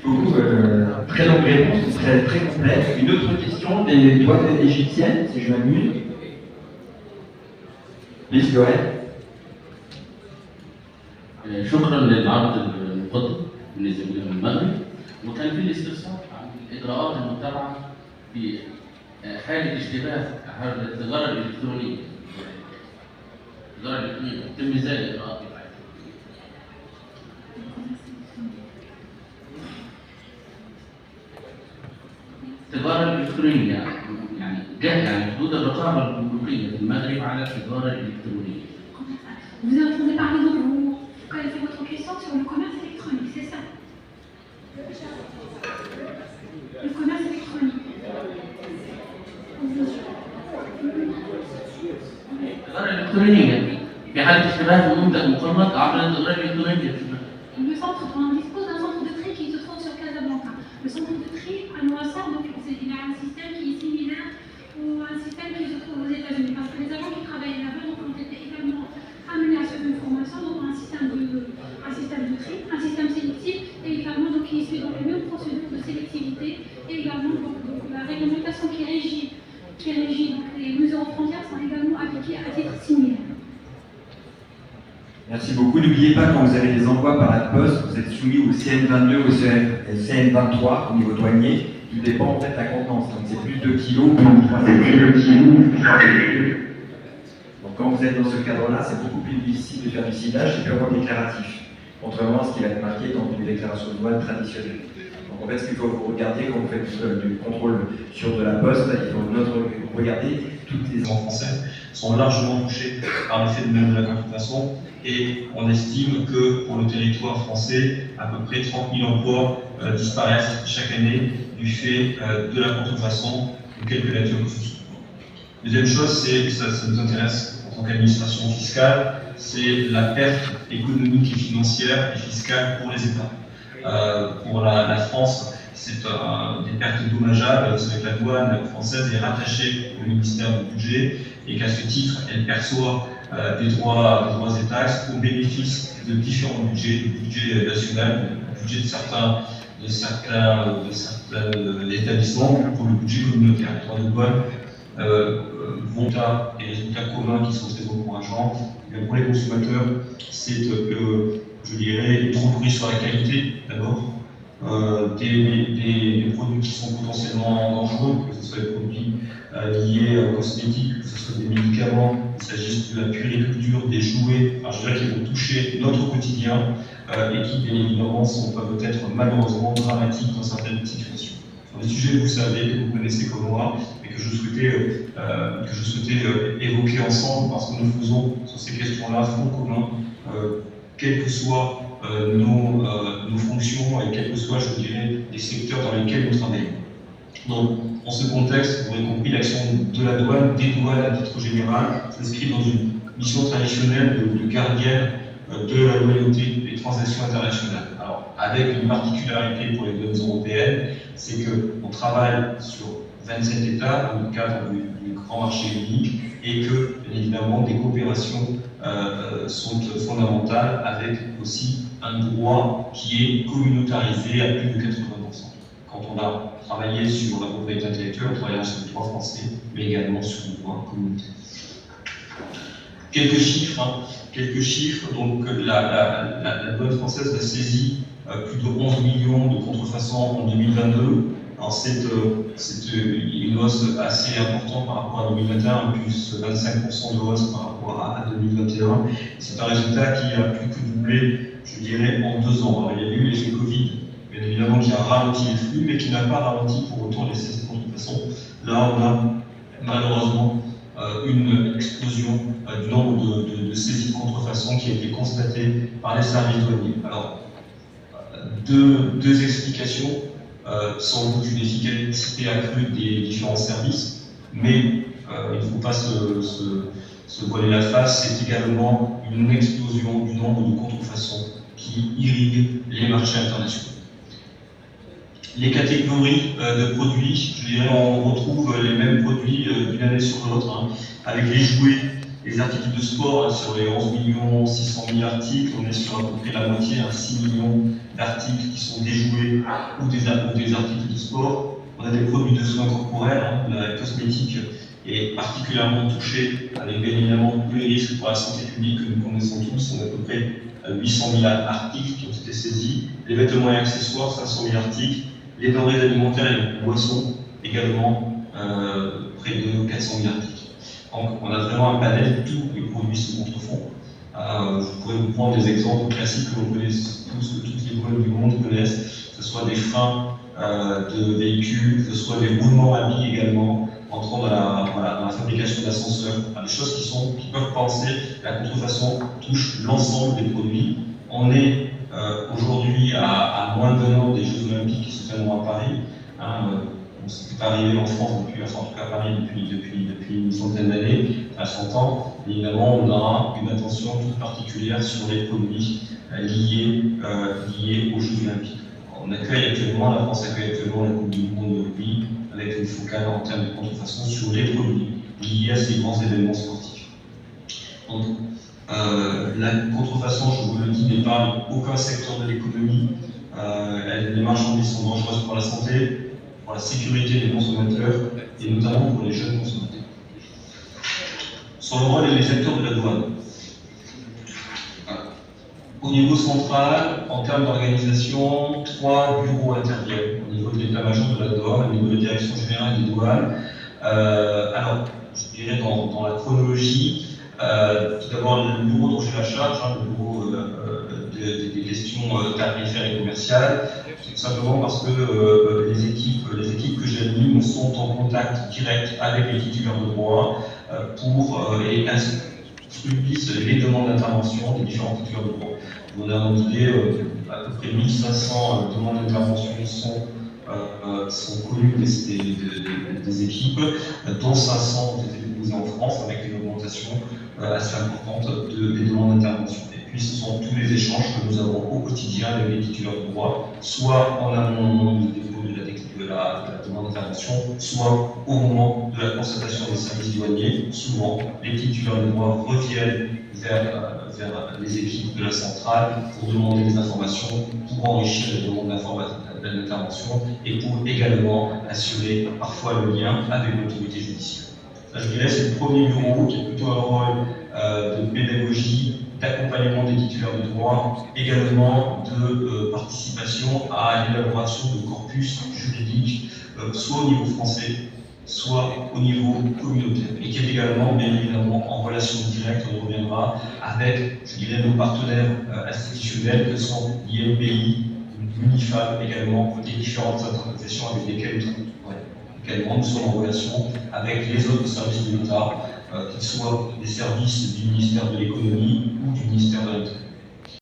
beaucoup. Très longue réponse, très, très complète. Une autre question des douanes égyptiennes, si je m'amuse. Please go ahead. شكرا للعرض المقدم بالنسبه من المغرب، وكان في الاستفسار عن الاجراءات المتبعه في حاله اشتباه حول التجاره الالكترونيه. التجاره الالكترونيه تتم ازاي الاجراءات بتاعتها؟ التجاره الالكترونيه يعني حدود الرقابه الجمركيه في المغرب على التجاره الالكترونيه. Vous entendez parler de vous connaissez votre question sur le commerce électronique, c'est ça? Le commerce électronique. التجاره الالكترونيه في حاله اشتباه في منتج مقرر عبر التجاره الالكترونيه. Le centre, on dispose d'un centre de tri qui se trouve sur Casablanca. Le centre de tri à Noissar, donc il a un système qui est similaire ou un système qui se trouve aux États-Unis. Parce que les agents qui travaillent là-bas ont été également amenés à cette information, donc un système de tri, un système sélectif, et également donc, qui suit donc les mêmes procédures de sélectivité, et également donc, la réglementation qui régit donc, les mesures aux frontières sont également appliquées à titre similaire. Merci beaucoup. N'oubliez pas, quand vous avez des envois par la poste, vous êtes soumis au CN22 ou au CN23 au niveau douanier. Tout dépend en fait de la contenance. Donc c'est plus de kilos, plus de 3 kilos. Donc quand vous êtes dans ce cadre-là, c'est beaucoup plus difficile de faire du ciblage, c'est purement déclaratif. Contrairement à ce qui va être marqué dans une déclaration de douane traditionnelle. Donc en fait, ce qu'il faut vous regarder quand vous faites du contrôle sur de la poste, il faut regarder toutes les en français sont largement touchés par l'effet de même de la contrefaçon, et on estime que pour le territoire français, à peu près 30 000 emplois disparaissent chaque année du fait de la contrefaçon, de quelque nature que ce soit. Deuxième chose, c'est, ça nous intéresse en tant qu'administration fiscale, c'est la perte économique et financière et fiscale pour les États. Pour la France, c'est des pertes dommageables. Vous savez que la douane française est rattachée au ministère du Budget et qu'à ce titre, elle perçoit des droits et taxes au bénéfice de différents budgets, du budget national, du budget de certains établissements, pour le budget communautaire. Les droits de douane vont à et les résultats communs qui sont très encourageants. Pour les consommateurs, c'est, je dirais, une tromperie sur la qualité d'abord. Des produits qui sont potentiellement dangereux, que ce soit des produits liés aux cosmétiques, que ce soit des médicaments, qu'il s'agisse de la puériculture, des jouets, enfin, je dirais qui vont toucher notre quotidien et qui, bien évidemment, peuvent être malheureusement dramatiques dans certaines situations. C'est un sujet que vous savez, que vous connaissez comme moi, et que je souhaitais évoquer ensemble, parce que nous faisons sur ces questions-là front commun, quelles que soient nos fonctions et quels que soient, je dirais, les secteurs dans lesquels nous travaillons. Donc, dans ce contexte, vous aurez compris, l'action de la douane, des douanes à titre général, s'inscrit dans une mission traditionnelle de gardienne de la loyauté des transactions internationales. Alors, avec une particularité pour les douanes européennes, c'est qu'on travaille sur 27 États dans le cadre du grand marché unique et que, bien évidemment, des coopérations sont fondamentales avec aussi un droit qui est communautarisé à plus de 80%. Quand on a travaillé sur la propriété intellectuelle, on travaillait sur le droit français, mais également sur le droit communautaire. Quelques chiffres. Donc la douane française a saisi plus de 11 millions de contrefaçons en 2022. Alors c'est une hausse assez importante par rapport à 2021, plus 25% de hausse par rapport à 2021. C'est un résultat qui a plus que doublé, je dirais, en 2 ans. Alors, il y a eu l'effet Covid, bien évidemment, qui a ralenti les flux, mais qui n'a pas ralenti pour autant les saisies de contrefaçon. Là, on a malheureusement une explosion du nombre de saisies de contrefaçon qui a été constatée par les services douaniers. Alors, deux explications. Sans doute une efficacité accrue des différents services, mais il ne faut pas se voiler la face, c'est également une explosion du nombre de contrefaçons qui irriguent les marchés internationaux. Les catégories de produits, je dirais, on retrouve les mêmes produits d'une année sur l'autre, avec les jouets Les articles de sport, sur les 11 600 000 articles, on est sur à peu près la moitié, 6 millions d'articles qui sont des jouets ou des articles de sport. On a des produits de soins corporels, la cosmétique est particulièrement touchée, avec bien évidemment tous les risques pour la santé publique que nous connaissons tous. On a à peu près 800 000 articles qui ont été saisis. Les vêtements et accessoires, 500 000 articles. Les denrées alimentaires et les boissons, également près de 400 000 articles. Donc on a vraiment un panel, tous les produits se contrefont. Je pourrais vous prendre des exemples classiques que vous connaissez tous, que toutes les bonnes du monde connaissent, que ce soit des freins de véhicules, que ce soit des roulements à billes également, entrant dans la fabrication d'ascenseurs, des choses qui peuvent penser. La contrefaçon touche l'ensemble des produits. On est aujourd'hui à moins d'un an des Jeux Olympiques qui se tiendront à Paris. Ce n'est pas arrivé en France depuis, enfin en tout cas à Paris depuis une centaine d'années, à 100 ans. Évidemment, on aura une attention toute particulière sur les produits liés aux Jeux Olympiques. La France accueille actuellement la Coupe du Monde de rugby avec une focale en termes de contrefaçon sur les produits liés à ces grands événements sportifs. Donc, la contrefaçon, je vous le dis, n'épargne aucun secteur de l'économie. Les marchandises sont dangereuses pour la santé, pour la sécurité des consommateurs et notamment pour les jeunes consommateurs. Sur le rôle et les acteurs de la douane. Au niveau central, en termes d'organisation, 3 bureaux interviennent au niveau de l'état-major de la douane, au niveau de la direction générale des douanes. Alors, je dirais dans la chronologie, tout d'abord le bureau dont j'ai la charge, le bureau des questions tarifaires et commerciales, c'est tout simplement parce que les équipes que j'anime sont en contact direct avec les titulaires de droit et subissent les demandes d'intervention des différents titulaires de droit. On a une idée, à peu près 1500 demandes d'intervention sont connues des équipes, dont 500 ont été déposées en France avec une augmentation assez importante des demandes d'intervention. Et puis ce sont tous les échanges que nous avons au quotidien avec les titulaires de droit, soit en amont du dépôt de la demande d'intervention, soit au moment de la constatation des services douaniers. Souvent, les titulaires de droit reviennent vers les équipes de la centrale pour demander des informations, pour enrichir les demandes d'intervention et pour également assurer parfois le lien avec l'autorité judiciaire. Ça, je dirais, c'est le premier bureau qui a plutôt un rôle de pédagogie, d'accompagnement des titulaires de droit, également de participation à l'élaboration de corpus juridiques, soit au niveau français, soit au niveau communautaire, et qui est également, bien évidemment, en relation directe, on reviendra, avec, je dirais, nos partenaires institutionnels que sont l'IMPI, l'UNIFAM également, des différentes interprétations avec lesquelles nous sommes en relation avec les autres services de l'État, qu'ils soient des services du ministère de l'économie ou du ministère de l'Intérieur.